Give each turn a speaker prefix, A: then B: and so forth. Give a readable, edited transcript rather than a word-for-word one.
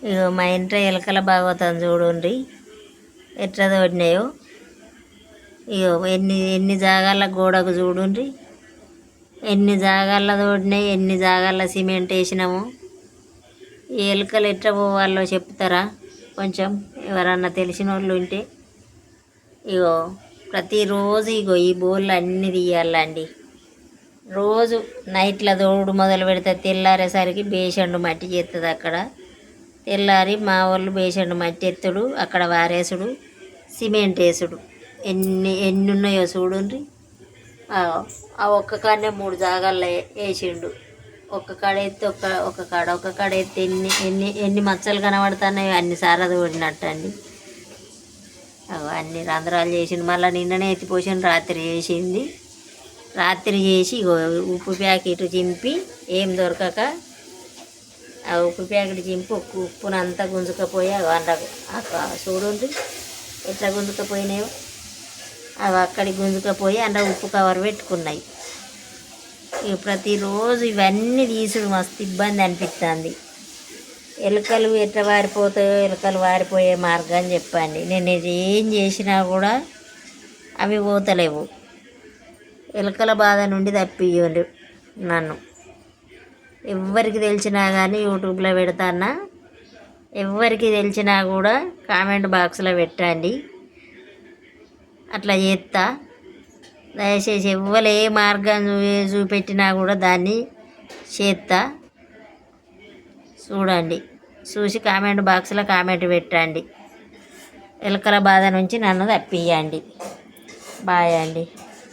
A: ఇగో మా ఇంట్లో ఎలకల భాగవతం చూడండి ఎట్లా తోడినాయో. ఇగో ఎన్ని జాగాల గోడకు చూడండి, ఎన్ని జాగాల తోడినాయి, ఎన్ని జాగాల సిమెంట్ వేసినాము. ఈ ఎలుకలు ఎట్లా పోవాలో చెప్తారా కొంచెం ఎవరన్నా తెలిసిన వాళ్ళు ఉంటే? ఇగో ప్రతిరోజు ఇగో ఈ బోళ్ళు అన్నీ తీయాలండి. రోజు నైట్లో దోడు మొదలు పెడితే తెల్లారేసరికి బేషండు మట్టి చేస్తుంది. అక్కడ తెల్లారి మా వాళ్ళు బేషండు మట్టి ఎత్తుడు, అక్కడ వారేసుడు, సిమెంట్ వేసుడు. ఎన్ని ఉన్నాయో చూడండి. ఆ ఒక్క కాడనే 3 జాగాల్లో వేసిండు. ఒక్క కాడ ఎత్తి ఒక్క కాడ ఎత్తి ఎన్ని మచ్చలు కనబడుతున్నాయో అన్ని సారా తోడినట్టు అండి. అన్ని రంధ్రాలు చేసిండు. మళ్ళీ నిన్ననే ఎత్తిపోసిండు, రాత్రి చేసింది. రాత్రి చేసి ఉప్పు ప్యాకెట్ చింపి ఏం దొరకక ఆ ఉప్పు ప్యాకెట్ చింపి ఉప్పునంతా గుంజుకపోయి చూడండి ఎట్లా గుంజుకపోయినాయో. అవి అక్కడికి గుంజుకపోయి అందులో ఉప్పు కవర్ పెట్టుకున్నాయి. ఇక ప్రతిరోజు ఇవన్నీ తీసుడు మస్తు ఇబ్బంది అనిపిస్తుంది. ఎలుకలు ఎట్లా వారిపోతాయో, ఎలుకలు వారిపోయే మార్గం చెప్పండి. నేను ఏం చేసినా కూడా అవి పోతలేవు. ఎలుకల బాధ నుండి తప్పియండి నన్ను. ఎవరికి తెలిసినా కానీ యూట్యూబ్లో పెడతానా, ఎవరికి తెలిసినా కూడా కామెంట్ బాక్స్లో పెట్టండి. అట్లా చేస్తా. దయచేసి ఎవ్వరు ఏ మార్గం చూపెట్టినా కూడా దాన్ని చేస్తా. చూడండి, చూసి కామెంట్ బాక్స్లో కామెంట్ పెట్టండి. ఎలుకల బాధ నుంచి నన్ను తప్పియండి. బాయ్ అండి.